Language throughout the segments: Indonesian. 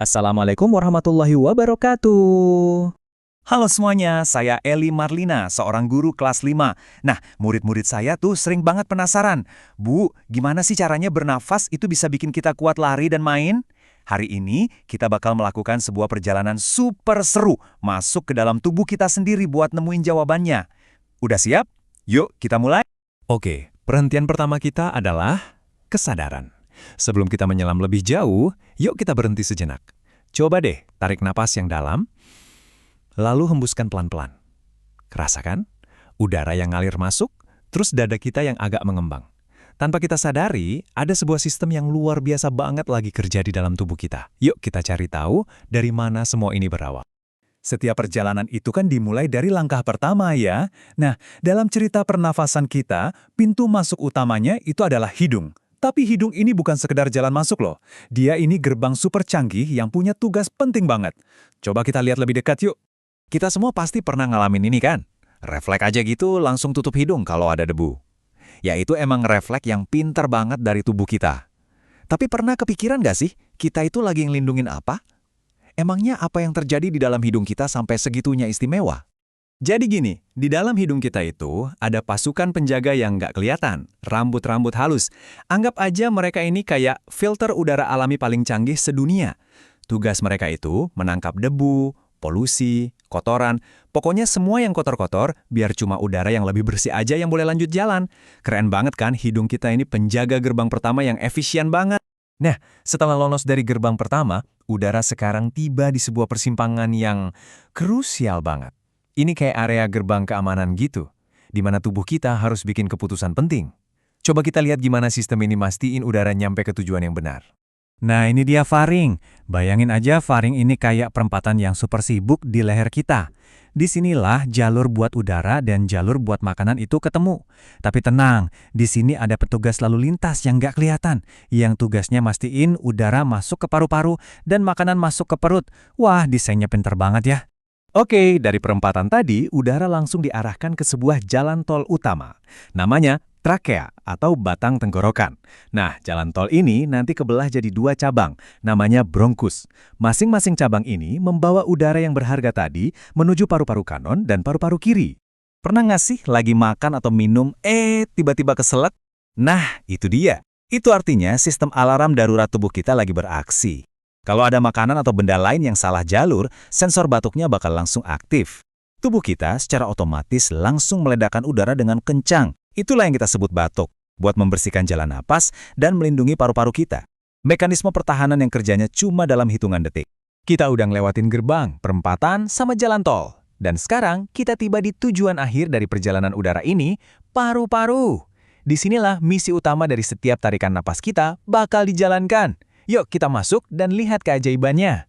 Assalamualaikum warahmatullahi wabarakatuh. Halo semuanya, saya Eli Marlina, seorang guru kelas 5. Nah, murid-murid saya tuh sering banget penasaran. Bu, gimana sih caranya bernafas itu bisa bikin kita kuat lari dan main? Hari ini kita bakal melakukan sebuah perjalanan super seru masuk ke dalam tubuh kita sendiri buat nemuin jawabannya. Udah siap? Yuk kita mulai. Oke, perhentian pertama kita adalah kesadaran. Sebelum kita menyelam lebih jauh, yuk kita berhenti sejenak. Coba deh tarik napas yang dalam, lalu hembuskan pelan-pelan. Kerasa kan? Udara yang ngalir masuk, terus dada kita yang agak mengembang. Tanpa kita sadari, ada sebuah sistem yang luar biasa banget lagi kerja di dalam tubuh kita. Yuk kita cari tahu dari mana semua ini berawal. Setiap perjalanan itu kan dimulai dari langkah pertama ya. Nah, dalam cerita pernafasan kita, pintu masuk utamanya itu adalah hidung. Tapi hidung ini bukan sekedar jalan masuk loh. Dia ini gerbang super canggih yang punya tugas penting banget. Coba kita lihat lebih dekat yuk. Kita semua pasti pernah ngalamin ini kan? Refleks aja gitu langsung tutup hidung kalau ada debu. Ya itu emang refleks yang pinter banget dari tubuh kita. Tapi pernah kepikiran gak sih, kita itu lagi ngelindungin apa? Emangnya apa yang terjadi di dalam hidung kita sampai segitunya istimewa? Jadi gini, di dalam hidung kita itu ada pasukan penjaga yang nggak kelihatan, rambut-rambut halus. Anggap aja mereka ini kayak filter udara alami paling canggih sedunia. Tugas mereka itu menangkap debu, polusi, kotoran, pokoknya semua yang kotor-kotor biar cuma udara yang lebih bersih aja yang boleh lanjut jalan. Keren banget kan hidung kita ini penjaga gerbang pertama yang efisien banget. Nah, setelah lolos dari gerbang pertama, udara sekarang tiba di sebuah persimpangan yang krusial banget. Ini kayak area gerbang keamanan gitu, di mana tubuh kita harus bikin keputusan penting. Coba kita lihat gimana sistem ini mastiin udara nyampe ke tujuan yang benar. Nah ini dia faring. Bayangin aja faring ini kayak perempatan yang super sibuk di leher kita. Disinilah jalur buat udara dan jalur buat makanan itu ketemu. Tapi tenang, di sini ada petugas lalu lintas yang nggak kelihatan, yang tugasnya mastiin udara masuk ke paru-paru dan makanan masuk ke perut. Wah, desainnya pinter banget ya. Oke, dari perempatan tadi, udara langsung diarahkan ke sebuah jalan tol utama. Namanya trakea atau batang tenggorokan. Nah, jalan tol ini nanti kebelah jadi dua cabang, namanya bronkus. Masing-masing cabang ini membawa udara yang berharga tadi menuju paru-paru kanan dan paru-paru kiri. Pernah nggak sih lagi makan atau minum, tiba-tiba keselak? Nah, itu dia. Itu artinya sistem alarm darurat tubuh kita lagi beraksi. Kalau ada makanan atau benda lain yang salah jalur, sensor batuknya bakal langsung aktif. Tubuh kita secara otomatis langsung meledakkan udara dengan kencang. Itulah yang kita sebut batuk, buat membersihkan jalan napas dan melindungi paru-paru kita. Mekanisme pertahanan yang kerjanya cuma dalam hitungan detik. Kita udah ngelewatin gerbang, perempatan, sama jalan tol. Dan sekarang kita tiba di tujuan akhir dari perjalanan udara ini, paru-paru. Disinilah misi utama dari setiap tarikan napas kita bakal dijalankan. Yuk kita masuk dan lihat keajaibannya.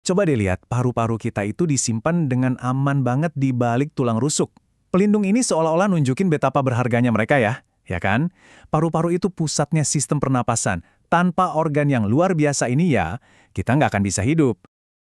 Coba deh lihat, paru-paru kita itu disimpan dengan aman banget di balik tulang rusuk. Pelindung ini seolah-olah nunjukin betapa berharganya mereka ya kan? Paru-paru itu pusatnya sistem pernapasan. Tanpa organ yang luar biasa ini ya, kita nggak akan bisa hidup.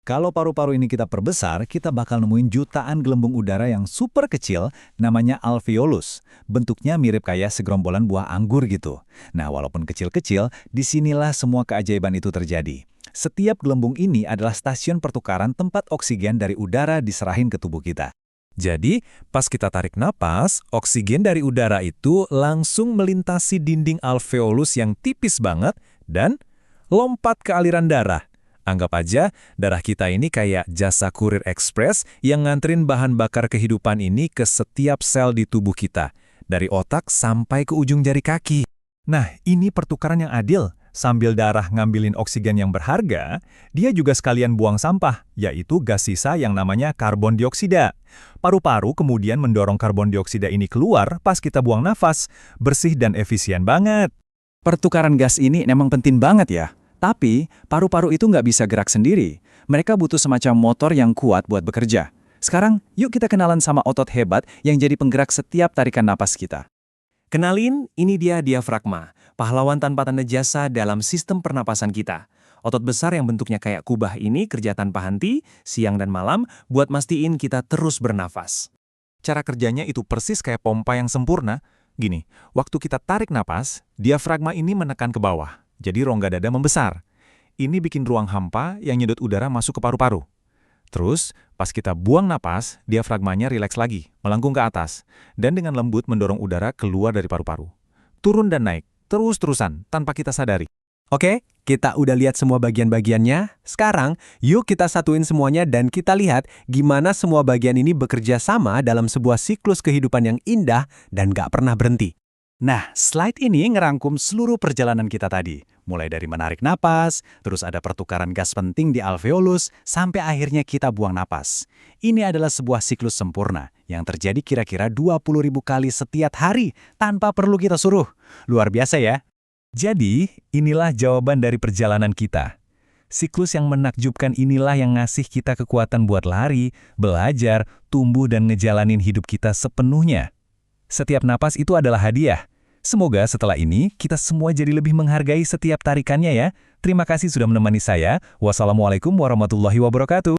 Kalau paru-paru ini kita perbesar, kita bakal nemuin jutaan gelembung udara yang super kecil, namanya alveolus. Bentuknya mirip kayak segerombolan buah anggur gitu. Nah, walaupun kecil-kecil, disinilah semua keajaiban itu terjadi. Setiap gelembung ini adalah stasiun pertukaran tempat oksigen dari udara diserahin ke tubuh kita. Jadi, pas kita tarik napas, oksigen dari udara itu langsung melintasi dinding alveolus yang tipis banget dan lompat ke aliran darah. Anggap aja darah kita ini kayak jasa kurir ekspres yang nganterin bahan bakar kehidupan ini ke setiap sel di tubuh kita, dari otak sampai ke ujung jari kaki. Nah, ini pertukaran yang adil. Sambil darah ngambilin oksigen yang berharga, dia juga sekalian buang sampah, yaitu gas sisa yang namanya karbon dioksida. Paru-paru kemudian mendorong karbon dioksida ini keluar pas kita buang nafas, bersih dan efisien banget. Pertukaran gas ini memang penting banget ya. Tapi, paru-paru itu nggak bisa gerak sendiri. Mereka butuh semacam motor yang kuat buat bekerja. Sekarang, yuk kita kenalan sama otot hebat yang jadi penggerak setiap tarikan napas kita. Kenalin, ini dia diafragma, pahlawan tanpa tanda jasa dalam sistem pernapasan kita. Otot besar yang bentuknya kayak kubah ini kerja tanpa henti, siang dan malam, buat mastiin kita terus bernafas. Cara kerjanya itu persis kayak pompa yang sempurna. Gini, waktu kita tarik napas, diafragma ini menekan ke bawah. Jadi rongga dada membesar. ini bikin ruang hampa yang nyedot udara masuk ke paru-paru. Terus, pas kita buang napas, diafragmanya rileks lagi, melengkung ke atas, dan dengan lembut mendorong udara keluar dari paru-paru. Turun dan naik, terus-terusan, tanpa kita sadari. Oke, kita udah lihat semua bagian-bagiannya. Sekarang, yuk kita satuin semuanya dan kita lihat gimana semua bagian ini bekerja sama dalam sebuah siklus kehidupan yang indah dan gak pernah berhenti. Nah, slide ini ngerangkum seluruh perjalanan kita tadi. Mulai dari menarik napas, terus ada pertukaran gas penting di alveolus, sampai akhirnya kita buang napas. Ini adalah sebuah siklus sempurna yang terjadi kira-kira 20.000 kali setiap hari tanpa perlu kita suruh. Luar biasa ya? Jadi, inilah jawaban dari perjalanan kita. Siklus yang menakjubkan inilah yang ngasih kita kekuatan buat lari, belajar, tumbuh dan ngejalanin hidup kita sepenuhnya. Setiap napas itu adalah hadiah. Semoga setelah ini kita semua jadi lebih menghargai setiap tarikannya ya. Terima kasih sudah menemani saya. Wassalamualaikum warahmatullahi wabarakatuh.